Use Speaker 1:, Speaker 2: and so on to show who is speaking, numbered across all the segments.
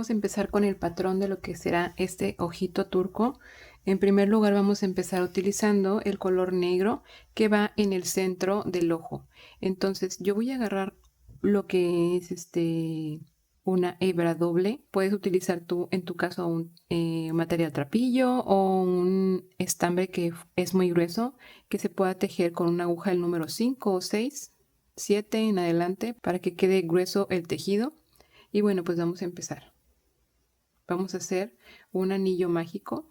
Speaker 1: Vamos a empezar con el patrón de lo que será este ojito turco. En primer lugar vamos a empezar utilizando el color negro que va en el centro del ojo. Entonces yo voy a agarrar lo que es una hebra doble. Puedes utilizar tú en tu caso un material trapillo o un estambre que es muy grueso, que se pueda tejer con una aguja del número 5 o 6, 7 en adelante, para que quede grueso el tejido. Y bueno, pues vamos a empezar. Vamos a hacer un anillo mágico.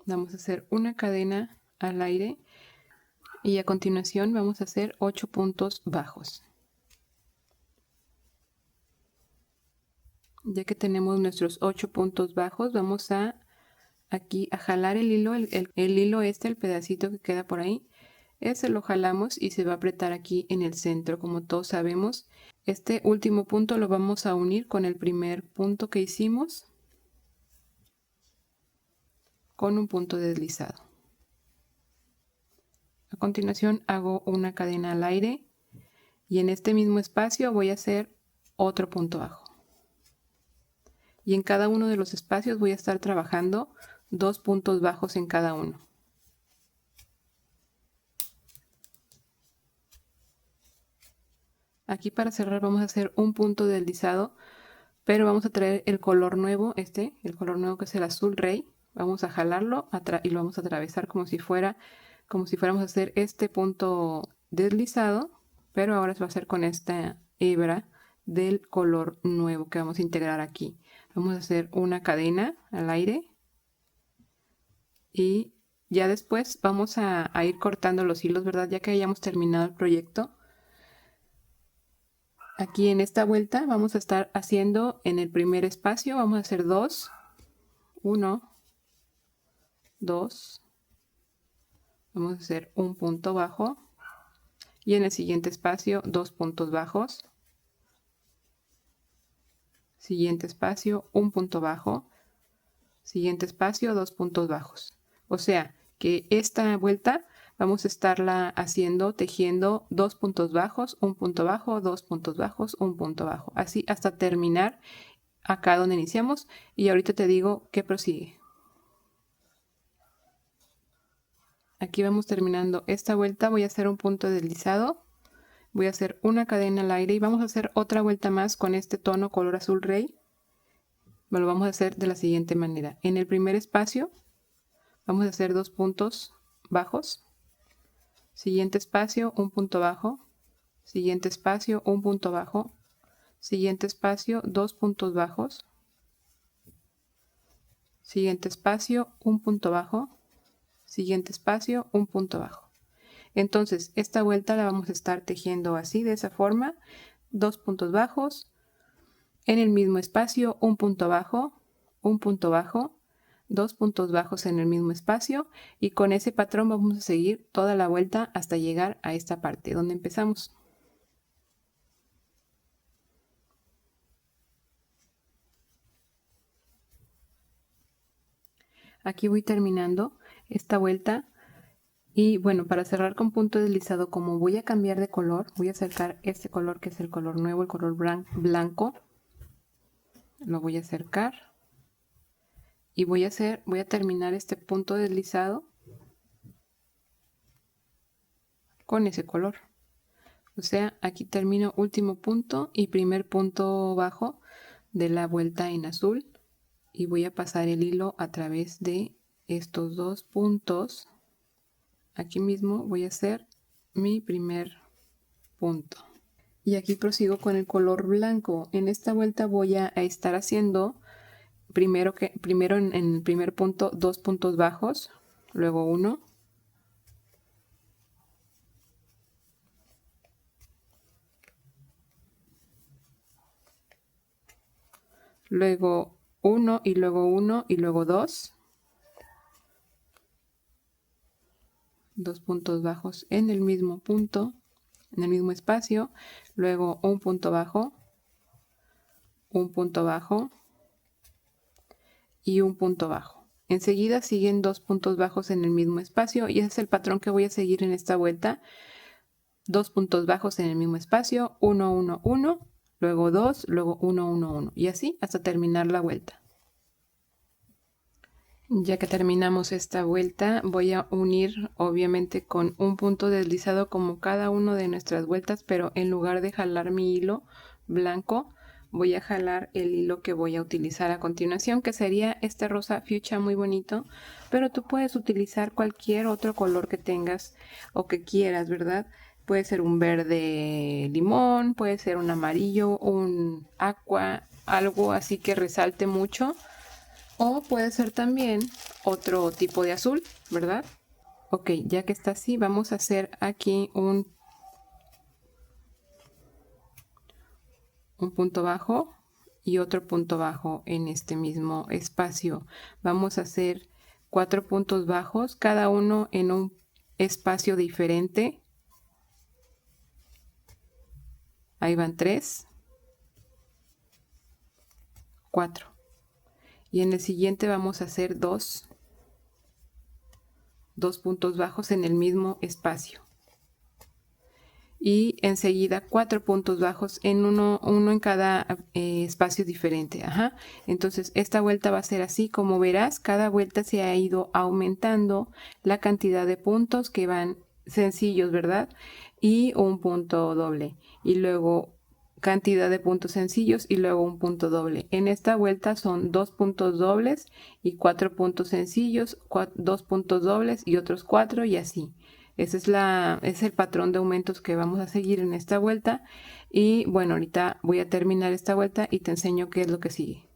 Speaker 1: Vamos a hacer una cadena al aire y a continuación vamos a hacer 8 puntos bajos. Ya que tenemos nuestros 8 puntos bajos, vamos aquí a jalar el hilo, el hilo el pedacito que queda por ahí. Ese lo jalamos y se va a apretar aquí en el centro. Como todos sabemos, este último punto lo vamos a unir con el primer punto que hicimos con un punto deslizado. A continuación hago una cadena al aire y en este mismo espacio voy a hacer otro punto bajo. Y en cada uno de los espacios voy a estar trabajando 2 puntos bajos en cada uno. Aquí para cerrar vamos a hacer un punto deslizado, pero vamos a traer el color nuevo, el color nuevo que es el azul rey. Vamos a jalarlo y lo vamos a atravesar como si fuéramos a hacer este punto deslizado, pero ahora se va a hacer con esta hebra del color nuevo que vamos a integrar aquí. Vamos a hacer una cadena al aire y ya después vamos a ir cortando los hilos, ¿verdad? Ya que hayamos terminado el proyecto. Aquí en esta vuelta vamos a estar haciendo en el primer espacio, vamos a hacer 2, 1, 2, vamos a hacer un punto bajo y en el siguiente espacio 2 puntos bajos, siguiente espacio un punto bajo, siguiente espacio 2 puntos bajos. O sea que esta vuelta vamos a estarla haciendo, tejiendo 2 puntos bajos, un punto bajo, 2 puntos bajos, un punto bajo, así hasta terminar acá donde iniciamos y ahorita te digo qué prosigue. Aquí vamos terminando esta vuelta, voy a hacer un punto deslizado, voy a hacer una cadena al aire y vamos a hacer otra vuelta más con este tono color azul rey. Lo vamos a hacer de la siguiente manera. En el primer espacio vamos a hacer 2 puntos bajos, siguiente espacio un punto bajo, siguiente espacio un punto bajo, siguiente espacio 2 puntos bajos, siguiente espacio un punto bajo, siguiente espacio un punto bajo. Entonces esta vuelta la vamos a estar tejiendo así, de esa forma, 2 puntos bajos, en el mismo espacio un punto bajo, 2 puntos bajos en el mismo espacio y con ese patrón vamos a seguir toda la vuelta hasta llegar a esta parte donde empezamos. Aquí voy terminando esta vuelta y bueno, para cerrar con punto deslizado, como voy a cambiar de color, voy a acercar este color que es el color nuevo, el color blanco, lo voy a acercar y voy a terminar este punto deslizado con ese color. O sea, aquí termino último punto y primer punto bajo de la vuelta en azul y voy a pasar el hilo a través de estos 2 puntos. Aquí mismo voy a hacer mi primer punto. Y aquí prosigo con el color blanco. En esta vuelta voy a estar haciendo primero en el primer punto 2 puntos bajos, luego 1, luego 1 y luego 1 y luego 2, 2 puntos bajos en el mismo punto, en el mismo espacio, luego un punto bajo, un punto bajo, y un punto bajo. Enseguida siguen 2 puntos bajos en el mismo espacio y ese es el patrón que voy a seguir en esta vuelta. 2 puntos bajos en el mismo espacio, 1, 1, 1, luego 2, luego 1, 1, 1 y así hasta terminar la vuelta. Ya que terminamos esta vuelta, voy a unir obviamente con un punto deslizado como cada una de nuestras vueltas, pero en lugar de jalar mi hilo blanco, voy a jalar el hilo que voy a utilizar a continuación, que sería este rosa fuchsia muy bonito, pero tú puedes utilizar cualquier otro color que tengas o que quieras, ¿verdad? Puede ser un verde limón, puede ser un amarillo, un aqua, algo así que resalte mucho. O puede ser también otro tipo de azul, ¿verdad? Ok, ya que está así, vamos a hacer aquí un punto bajo y otro punto bajo en este mismo espacio. Vamos a hacer 4 puntos bajos, cada uno en un espacio diferente. Ahí van 3, 4. Y en el siguiente vamos a hacer 2 puntos bajos en el mismo espacio. Y enseguida 4 puntos bajos en uno en cada espacio diferente. Ajá. Entonces esta vuelta va a ser así. Como verás, cada vuelta se ha ido aumentando la cantidad de puntos que van sencillos, ¿verdad? Y un punto doble. Y luego cantidad de puntos sencillos y luego un punto doble. En esta vuelta son 2 puntos dobles y 4 puntos sencillos, 2 puntos dobles y otros 4 y así. Ese es el patrón de aumentos que vamos a seguir en esta vuelta. Y bueno, ahorita voy a terminar esta vuelta y te enseño qué es lo que sigue.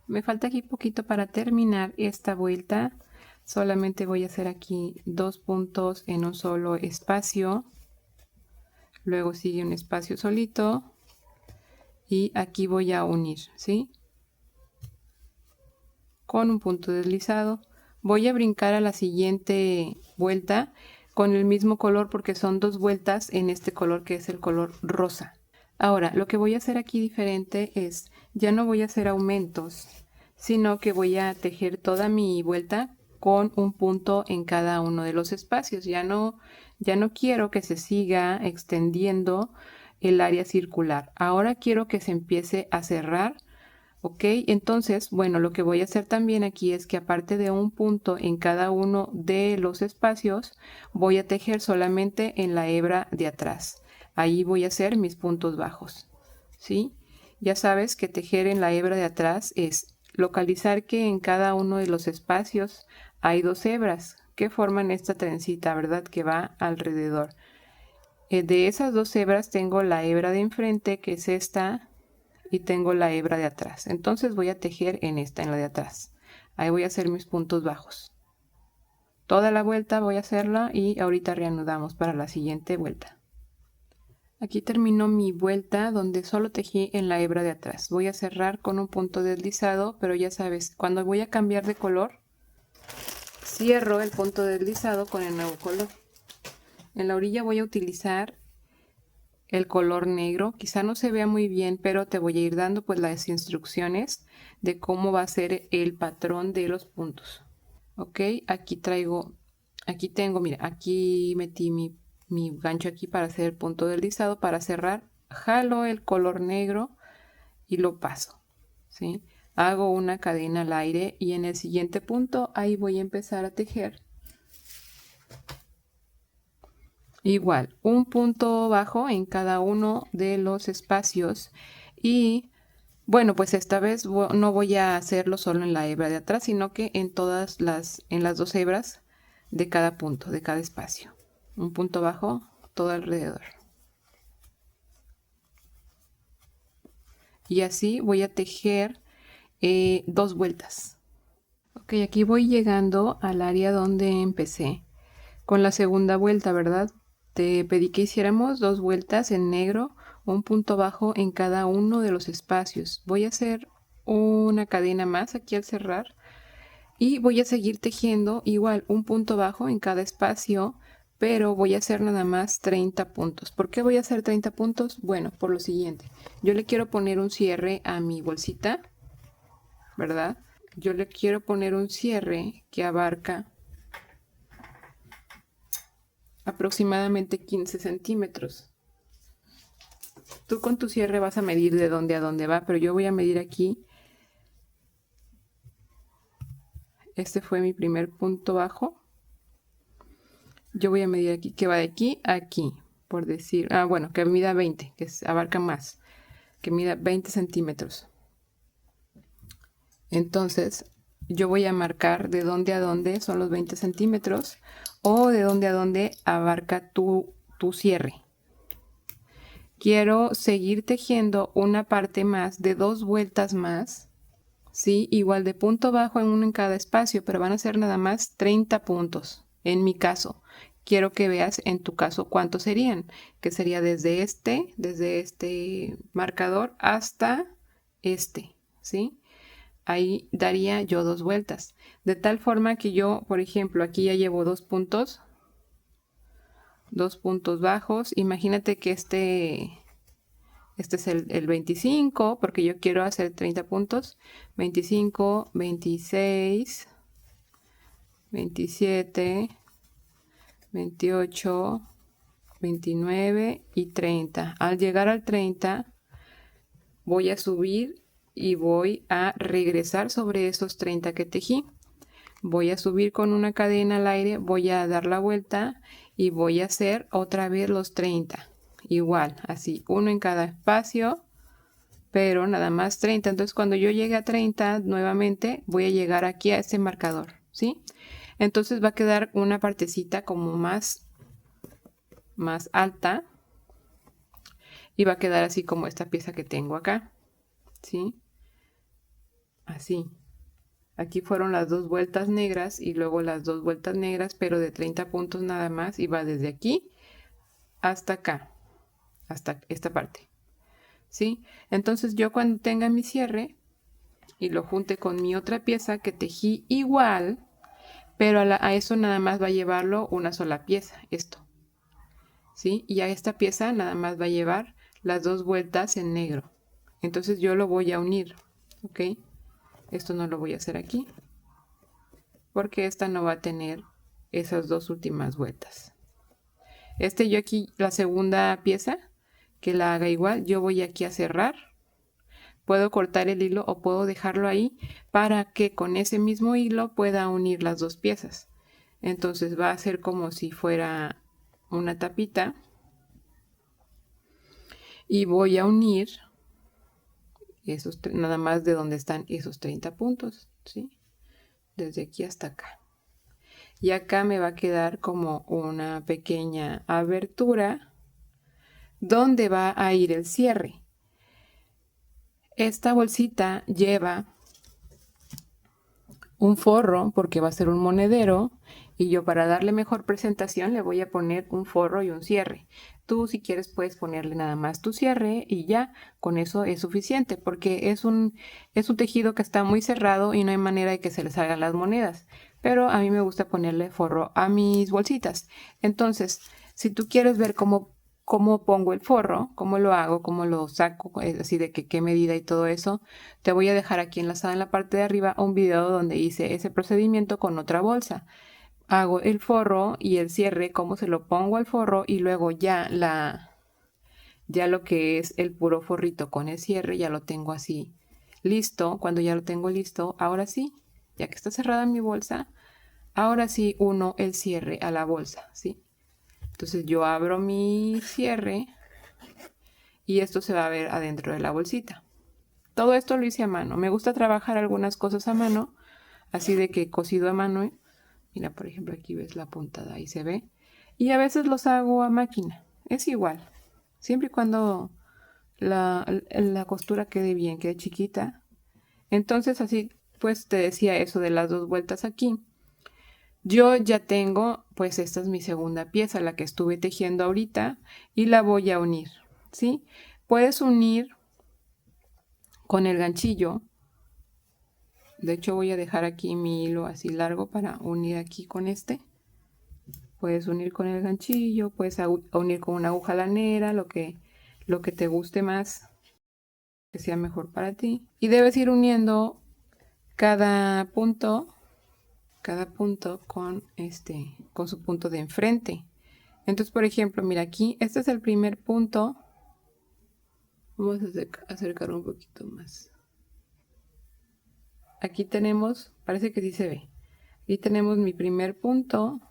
Speaker 1: Me falta aquí poquito para terminar esta vuelta. Solamente voy a hacer aquí 2 puntos en un solo espacio. Luego sigue un espacio solito. Y aquí voy a unir, ¿sí? Con un punto deslizado. Voy a brincar a la siguiente vuelta con el mismo color porque son 2 vueltas en este color que es el color rosa. Ahora, lo que voy a hacer aquí diferente es, ya no voy a hacer aumentos, sino que voy a tejer toda mi vuelta con un punto en cada uno de los espacios. Ya no quiero que se siga extendiendo el área circular. Ahora quiero que se empiece a cerrar. Ok, entonces, bueno, lo que voy a hacer también aquí es que aparte de un punto en cada uno de los espacios, voy a tejer solamente en la hebra de atrás. Ahí voy a hacer mis puntos bajos, ¿sí? Ya sabes que tejer en la hebra de atrás es localizar que en cada uno de los espacios hay 2 hebras que forman esta trencita, ¿verdad? Que va alrededor. De esas 2 hebras tengo la hebra de enfrente, que es esta, y tengo la hebra de atrás. Entonces voy a tejer en esta, en la de atrás. Ahí voy a hacer mis puntos bajos. Toda la vuelta voy a hacerla y ahorita reanudamos para la siguiente vuelta. Aquí terminó mi vuelta donde solo tejí en la hebra de atrás. Voy a cerrar con un punto deslizado, pero ya sabes, cuando voy a cambiar de color, cierro el punto deslizado con el nuevo color. En la orilla voy a utilizar el color negro. Quizá no se vea muy bien, pero te voy a ir dando pues las instrucciones de cómo va a ser el patrón de los puntos. Ok, aquí tengo, mira, aquí metí mi gancho aquí para hacer el punto deslizado. Para cerrar, jalo el color negro y lo paso, ¿sí? Hago una cadena al aire y en el siguiente punto ahí voy a empezar a tejer. Igual, un punto bajo en cada uno de los espacios y bueno, pues esta vez no voy a hacerlo solo en la hebra de atrás, sino que en las 2 hebras de cada punto, de cada espacio. Un punto bajo todo alrededor. Y así voy a tejer 2 vueltas. Ok, aquí voy llegando al área donde empecé con la segunda vuelta, ¿verdad? Te pedí que hiciéramos 2 vueltas en negro, un punto bajo en cada uno de los espacios. Voy a hacer una cadena más aquí al cerrar y voy a seguir tejiendo igual un punto bajo en cada espacio, pero voy a hacer nada más 30 puntos. ¿Por qué voy a hacer 30 puntos? Bueno, por lo siguiente. Yo le quiero poner un cierre a mi bolsita, ¿verdad? yo le quiero poner un cierre que abarca aproximadamente 15 centímetros. Tú con tu cierre vas a medir de dónde a dónde va, pero yo voy a medir aquí. Este fue mi primer punto bajo. Yo voy a medir aquí, que va de aquí a aquí, por decir, bueno, que mida 20, que abarca más, que mida 20 centímetros. Entonces, yo voy a marcar de dónde a dónde son los 20 centímetros o de dónde a dónde abarca tu cierre. Quiero seguir tejiendo una parte más de 2 vueltas más, ¿sí? Igual de punto bajo en uno en cada espacio, pero van a ser nada más 30 puntos en mi caso. Quiero que veas en tu caso cuántos serían, que sería desde este marcador hasta este, ¿sí? Ahí daría yo 2 vueltas. De tal forma que yo, por ejemplo, aquí ya llevo 2 puntos bajos. Imagínate que este es el 25, porque yo quiero hacer 30 puntos. 25, 26, 27, 28, 29 y 30. Al llegar al 30, voy a subir y voy a regresar sobre esos 30 que tejí. Voy a subir con una cadena al aire, voy a dar la vuelta y voy a hacer otra vez los 30. Igual, así, uno en cada espacio, pero nada más 30. Entonces, cuando yo llegue a 30, nuevamente voy a llegar aquí a este marcador, ¿sí? Entonces va a quedar una partecita como más alta y va a quedar así como esta pieza que tengo acá, ¿sí? Así. Aquí fueron las 2 vueltas negras y luego las 2 vueltas negras, pero de 30 puntos nada más, y va desde aquí hasta acá, hasta esta parte, ¿sí? Entonces yo cuando tenga mi cierre y lo junte con mi otra pieza que tejí igual, pero a eso nada más va a llevarlo una sola pieza, esto, ¿sí? Y a esta pieza nada más va a llevar las 2 vueltas en negro. Entonces yo lo voy a unir, ¿ok? Esto no lo voy a hacer aquí, porque esta no va a tener esas 2 últimas vueltas. Yo aquí, la segunda pieza, que la haga igual, yo voy aquí a cerrar. Puedo cortar el hilo o puedo dejarlo ahí para que con ese mismo hilo pueda unir las 2 piezas. Entonces va a ser como si fuera una tapita. Y voy a unir esos, nada más de donde están esos 30 puntos, ¿sí? Desde aquí hasta acá. Y acá me va a quedar como una pequeña abertura donde va a ir el cierre. Esta bolsita lleva un forro porque va a ser un monedero y yo para darle mejor presentación le voy a poner un forro y un cierre. Tú si quieres puedes ponerle nada más tu cierre y ya con eso es suficiente porque es un tejido que está muy cerrado y no hay manera de que se le salgan las monedas. Pero a mí me gusta ponerle forro a mis bolsitas. Entonces, si tú quieres ver cómo pongo el forro, cómo lo hago, cómo lo saco, así de que qué medida y todo eso, te voy a dejar aquí enlazada en la parte de arriba un video donde hice ese procedimiento con otra bolsa. Hago el forro y el cierre, cómo se lo pongo al forro y luego ya lo que es el puro forrito con el cierre ya lo tengo así listo. Cuando ya lo tengo listo, ahora sí, ya que está cerrada mi bolsa, ahora sí uno el cierre a la bolsa, ¿sí? Entonces yo abro mi cierre y esto se va a ver adentro de la bolsita. Todo esto lo hice a mano. Me gusta trabajar algunas cosas a mano, así de que cosido a mano, ¿eh? Mira, por ejemplo, aquí ves la puntada, ahí se ve. Y a veces los hago a máquina. Es igual. Siempre y cuando la costura quede bien, quede chiquita. Entonces así, pues te decía eso de las 2 vueltas aquí. Yo ya tengo, pues esta es mi segunda pieza, la que estuve tejiendo ahorita, y la voy a unir, ¿sí? Puedes unir con el ganchillo. De hecho voy a dejar aquí mi hilo así largo para unir aquí con este. Puedes unir con el ganchillo, puedes unir con una aguja lanera, lo que te guste más, que sea mejor para ti. Y debes ir uniendo cada punto con su punto de enfrente. Entonces, por ejemplo, mira aquí, este es el primer punto. Vamos a acercar un poquito más. Aquí tenemos, parece que sí se ve. Aquí tenemos mi primer punto,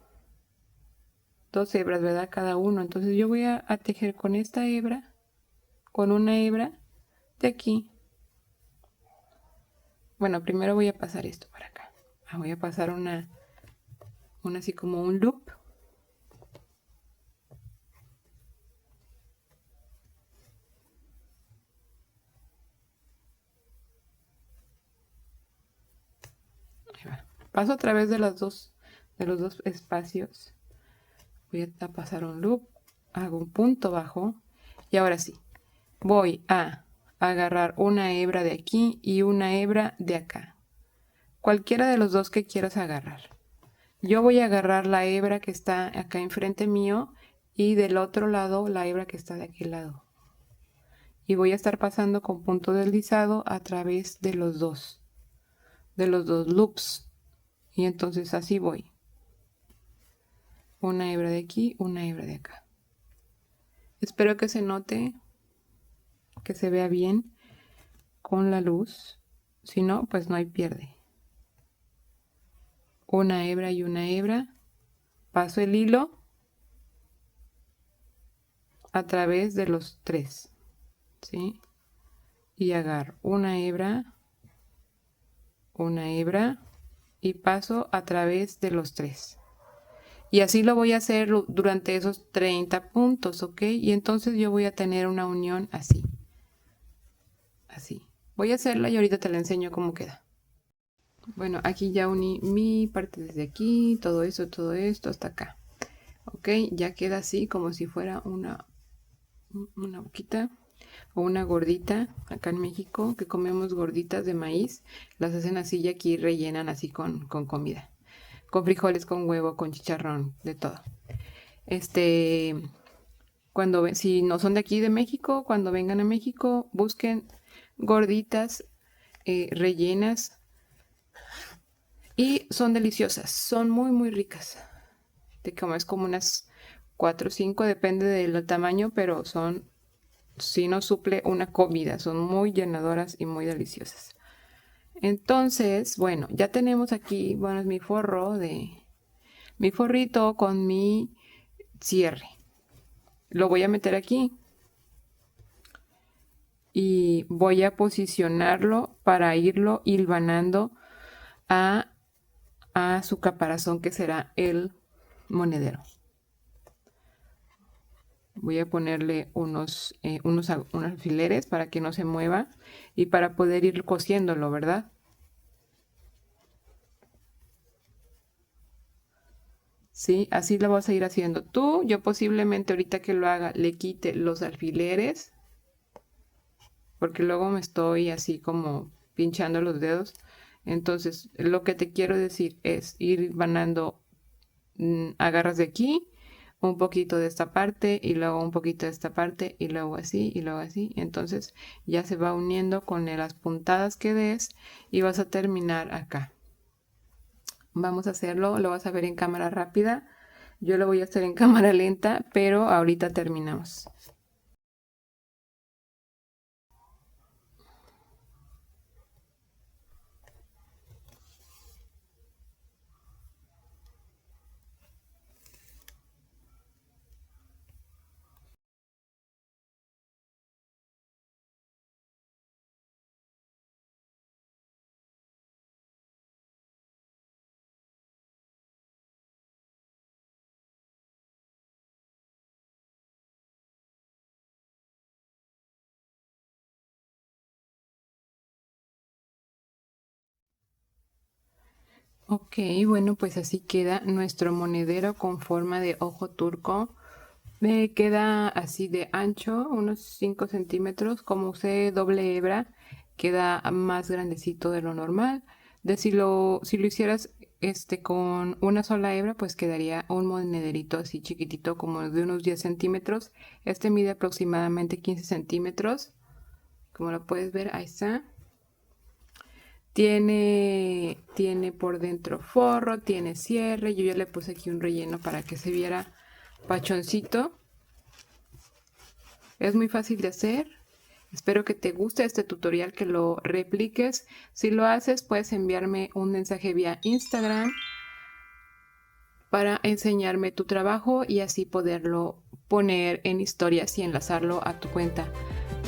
Speaker 1: 2 hebras, ¿verdad? Cada uno. Entonces yo voy a tejer con esta hebra, con una hebra de aquí. Bueno, primero voy a pasar esto para acá. Voy a pasar una así como un loop. Ahí va. Paso a través de los dos espacios. Voy a pasar un loop, hago un punto bajo y ahora sí, voy a agarrar una hebra de aquí y una hebra de acá. Cualquiera de los dos que quieras agarrar. Yo voy a agarrar la hebra que está acá enfrente mío y del otro lado la hebra que está de aquel lado. Y voy a estar pasando con punto deslizado a través de los dos loops. Y entonces así voy. Una hebra de aquí, una hebra de acá. Espero que se note, que se vea bien con la luz. Si no, pues no hay pierde. Una hebra y una hebra. Paso el hilo a través de los tres, ¿sí? Y agarro una hebra y paso a través de los tres. Y así lo voy a hacer durante esos 30 puntos, ¿ok? Y entonces yo voy a tener una unión así. Así. Voy a hacerla y ahorita te la enseño cómo queda. Bueno, aquí ya uní mi parte desde aquí, todo esto hasta acá. Ok, ya queda así como si fuera una boquita o una gordita. Acá en México que comemos gorditas de maíz, las hacen así y aquí rellenan así con comida. Con frijoles, con huevo, con chicharrón, de todo. Si no son de aquí de México, cuando vengan a México, busquen gorditas rellenas y son deliciosas, son muy muy ricas. Te comes como unas 4 o 5, depende del tamaño, pero si no suple una comida, son muy llenadoras y muy deliciosas. Entonces, bueno, ya tenemos aquí, bueno, es mi forrito con mi cierre. Lo voy a meter aquí y voy a posicionarlo para irlo hilvanando a su caparazón, que será el monedero. Voy a ponerle unos alfileres para que no se mueva y para poder ir cosiéndolo, ¿verdad? Sí, así lo vas a ir haciendo tú. Yo posiblemente ahorita que lo haga le quite los alfileres, porque luego me estoy así como pinchando los dedos. Entonces, lo que te quiero decir es ir ganando, agarras de aquí, un poquito de esta parte y luego un poquito de esta parte y luego así y luego así. Entonces ya se va uniendo con las puntadas que des y vas a terminar acá. Vamos a hacerlo, lo vas a ver en cámara rápida. Yo lo voy a hacer en cámara lenta, pero ahorita terminamos. Ok, bueno, pues así queda nuestro monedero con forma de ojo turco. Me queda así de ancho, unos 5 centímetros. Como usé doble hebra, queda más grandecito de lo normal. Si lo hicieras con una sola hebra, pues quedaría un monederito así chiquitito, como de unos 10 centímetros. Este mide aproximadamente 15 centímetros. Como lo puedes ver, ahí está. Tiene por dentro forro, tiene cierre. Yo ya le puse aquí un relleno para que se viera pachoncito. Es muy fácil de hacer. Espero que te guste este tutorial, que lo repliques. Si lo haces, puedes enviarme un mensaje vía Instagram para enseñarme tu trabajo y así poderlo poner en historias y enlazarlo a tu cuenta.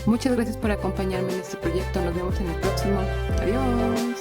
Speaker 1: Muchas gracias por acompañarme en este proyecto. Nos vemos en el próximo. Adiós.